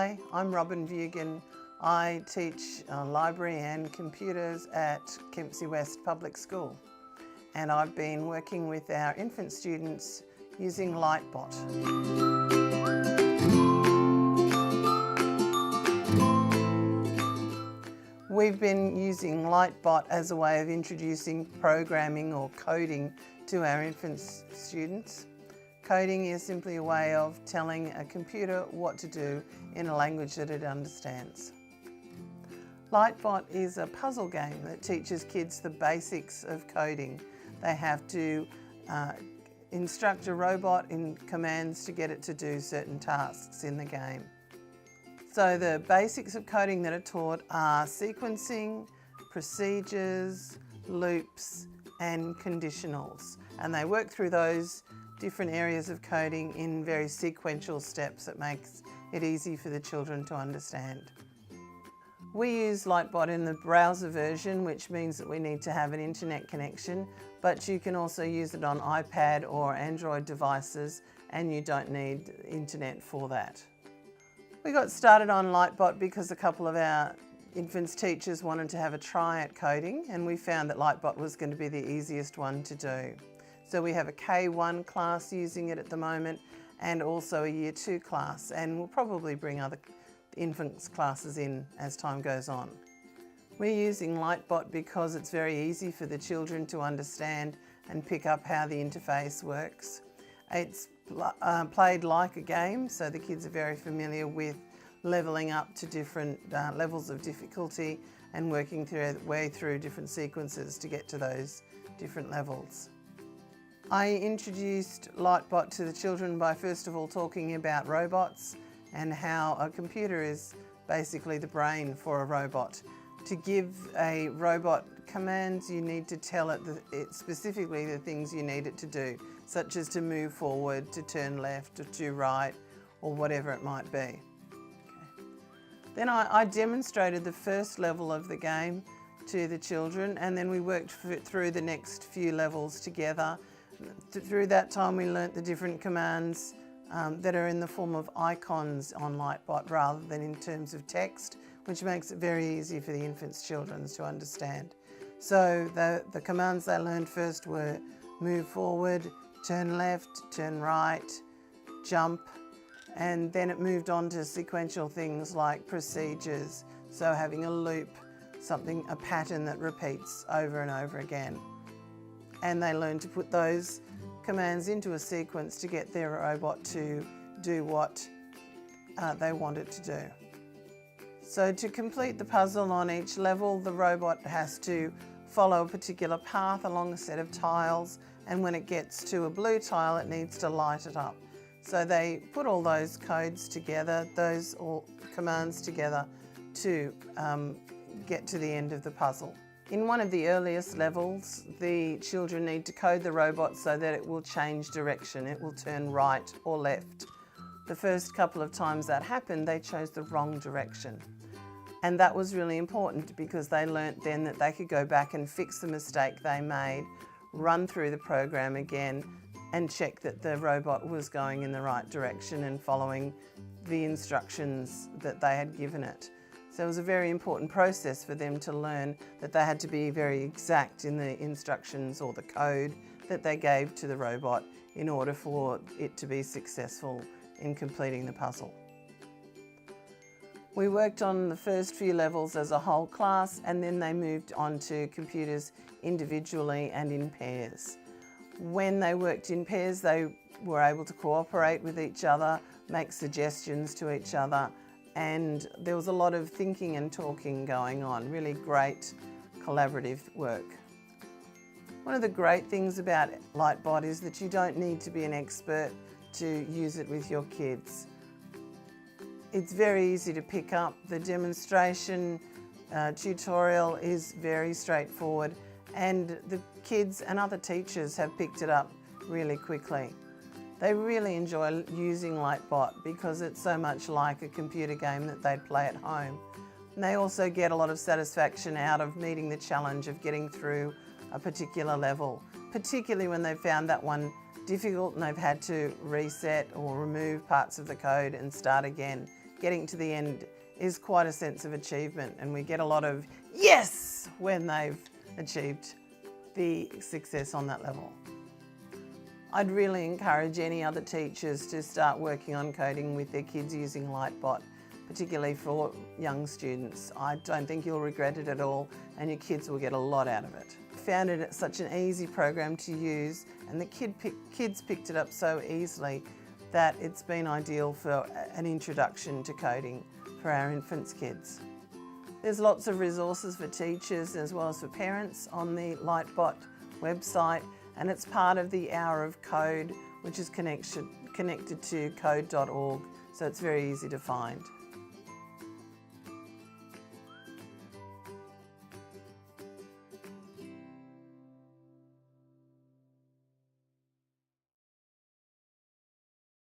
Hi, I'm Robyn Veugen. I teach library and computers at Kempsey West Public School, and I've been working with our infant students using LightBot. We've been using LightBot as a way of introducing programming or coding to our infant students. Coding is simply a way of telling a computer what to do in a language that it understands. LightBot is a puzzle game that teaches kids the basics of coding. They have to instruct a robot in commands to get it to do certain tasks in the game. So the basics of coding that are taught are sequencing, procedures, loops, and conditionals. And they work through those different areas of coding in very sequential steps that makes it easy for the children to understand. We use LightBot in the browser version, which means that we need to have an internet connection, but you can also use it on iPad or Android devices, and you don't need internet for that. We got started on LightBot because a couple of our infants teachers wanted to have a try at coding, and we found that LightBot was going to be the easiest one to do. So we have a K1 class using it at the moment, and also a Year 2 class, and we'll probably bring other infants classes in as time goes on. We're using LightBot because it's very easy for the children to understand and pick up how the interface works. It's played like a game, so the kids are very familiar with leveling up to different levels of difficulty and working their way through different sequences to get to those different levels. I introduced LightBot to the children by first of all talking about robots and how a computer is basically the brain for a robot. To give a robot commands, you need to tell it specifically the things you need it to do, such as to move forward, to turn left, or to right, or whatever it might be. Okay. Then I demonstrated the first level of the game to the children, and then we worked through the next few levels together. Through that time we learnt the different commands that are in the form of icons on LightBot rather than in terms of text, which makes it very easy for the infants' children to understand. So the commands they learned first were move forward, turn left, turn right, jump, and then it moved on to sequential things like procedures, so having a loop, a pattern that repeats over and over again. And they learn to put those commands into a sequence to get their robot to do what they want it to do. So to complete the puzzle on each level, the robot has to follow a particular path along a set of tiles, and when it gets to a blue tile, it needs to light it up. So they put all those codes together, all commands together to get to the end of the puzzle. In one of the earliest levels, the children need to code the robot so that it will change direction. It will turn right or left. The first couple of times that happened, they chose the wrong direction. And that was really important because they learnt then that they could go back and fix the mistake they made, run through the program again, and check that the robot was going in the right direction and following the instructions that they had given it. So it was a very important process for them to learn that they had to be very exact in the instructions or the code that they gave to the robot in order for it to be successful in completing the puzzle. We worked on the first few levels as a whole class, and then they moved on to computers individually and in pairs. When they worked in pairs, they were able to cooperate with each other, make suggestions to each other, and there was a lot of thinking and talking going on, really great collaborative work. One of the great things about LightBot is that you don't need to be an expert to use it with your kids. It's very easy to pick up. The demonstration tutorial is very straightforward, and the kids and other teachers have picked it up really quickly. They really enjoy using LightBot because it's so much like a computer game that they'd play at home. And they also get a lot of satisfaction out of meeting the challenge of getting through a particular level, particularly when they've found that one difficult and they've had to reset or remove parts of the code and start again. getting to the end is quite a sense of achievement, and we get a lot of yes when they've achieved the success on that level. I'd really encourage any other teachers to start working on coding with their kids using LightBot, particularly for young students. I don't think you'll regret it at all, and your kids will get a lot out of it. I found it such an easy program to use, and the kids picked it up so easily that it's been ideal for an introduction to coding for our infants kids. There's lots of resources for teachers as well as for parents on the LightBot website, and it's part of the Hour of Code, which is connected to code.org, so it's very easy to find.